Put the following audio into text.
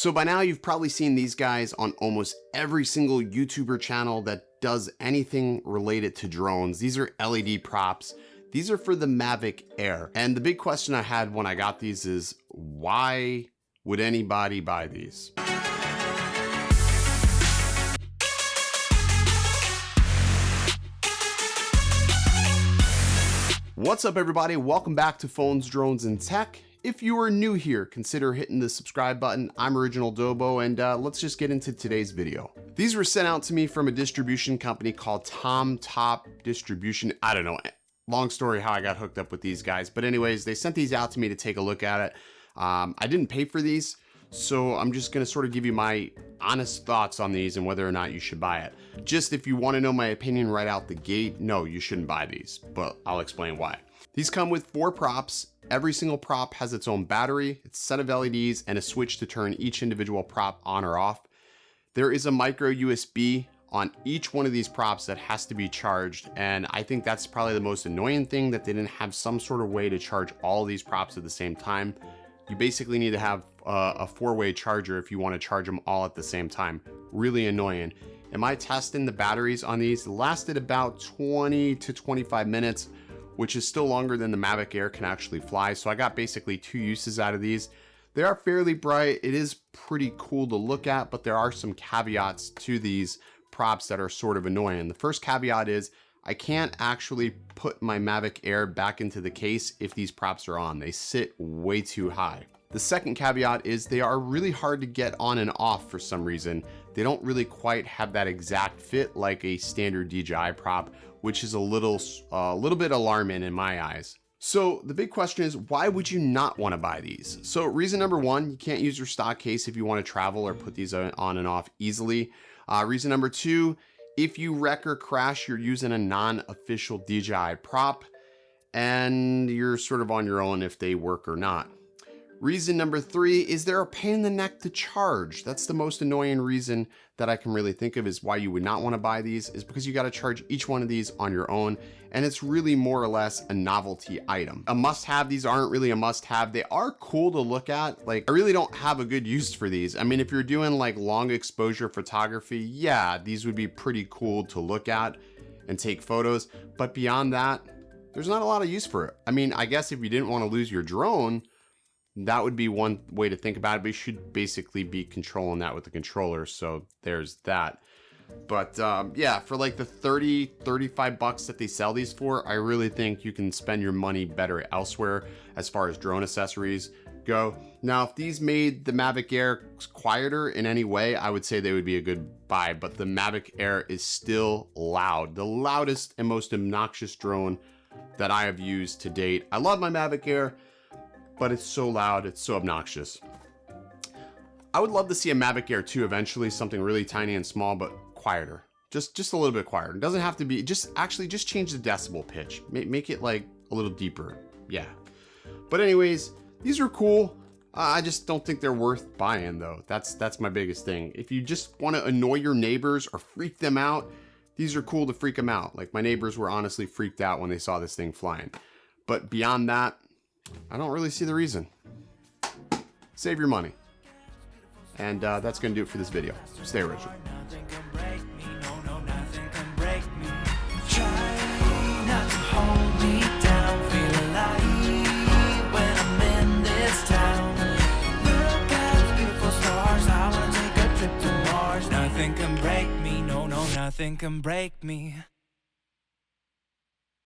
So by now you've probably seen these guys on almost every single YouTuber channel that does anything related to drones. These are LED props. These are for the Mavic Air. And the big question I had when I got these is, why would anybody buy these? What's up everybody? Welcome back to Phones, Drones, and Tech. If you are new here, consider hitting the subscribe button. I'm Original Dobo, and let's just get into today's video. These were sent out to me from a distribution company called Top Distribution. I don't know, long story how I got hooked up with these guys. But anyways, they sent these out to me to take a look at it. I didn't pay for these, so I'm just gonna sort of give you my honest thoughts on these and whether or not you should buy it. Just if you wanna know my opinion right out the gate, no, you shouldn't buy these, but I'll explain why. These come with 4 props. Every single prop has its own battery, its set of LEDs, and a switch to turn each individual prop on or off. There is a micro USB on each one of these props that has to be charged, and I think that's probably the most annoying thing, that they didn't have some sort of way to charge all these props at the same time. You basically need to have a 4-way charger if you want to charge them all at the same time. Really annoying. And my testing the batteries on these lasted about 20 to 25 minutes, which is still longer than the Mavic Air can actually fly. So I got basically 2 uses out of these. They are fairly bright. It is pretty cool to look at, but there are some caveats to these props that are sort of annoying. The first caveat is I can't actually put my Mavic Air back into the case if these props are on. They sit way too high. The second caveat is they are really hard to get on and off for some reason. They don't really quite have that exact fit like a standard DJI prop, which is a little bit alarming in my eyes. So the big question is, why would you not want to buy these? So reason number 1, you can't use your stock case if you want to travel or put these on and off easily. Reason number 2, if you wreck or crash, you're using a non-official DJI prop and you're sort of on your own if they work or not. Reason number 3 is they're a pain in the neck to charge. That's the most annoying reason that I can really think of is why you would not want to buy these, is because you got to charge each one of these on your own, and it's really more or less a novelty item. A must-have. These aren't really a must-have. They are cool to look at. Like, I really don't have a good use for these. I mean, if you're doing like long exposure photography, yeah, these would be pretty cool to look at and take photos, but beyond that, there's not a lot of use for it. I mean, I guess if you didn't want to lose your drone, that would be one way to think about it, but you should basically be controlling that with the controller, so there's that. But yeah, for like the 35 bucks that they sell these for, I really think you can spend your money better elsewhere as far as drone accessories go. Now, if these made the Mavic Air quieter in any way, I would say they would be a good buy, but the Mavic Air is still loud. The loudest and most obnoxious drone that I have used to date. I love my Mavic Air, but it's so loud, it's so obnoxious. I would love to see a Mavic Air 2 eventually, something really tiny and small, but quieter. Just a little bit quieter. It doesn't have to be, just change the decibel pitch. Make it like a little deeper, yeah. But anyways, these are cool. I just don't think they're worth buying though. That's my biggest thing. If you just wanna annoy your neighbors or freak them out, these are cool to freak them out. Like my neighbors were honestly freaked out when they saw this thing flying. But beyond that, I don't really see the reason. Save your money. And that's gonna do it for this video. Stay original. Nothing can break me, no, nothing can break me.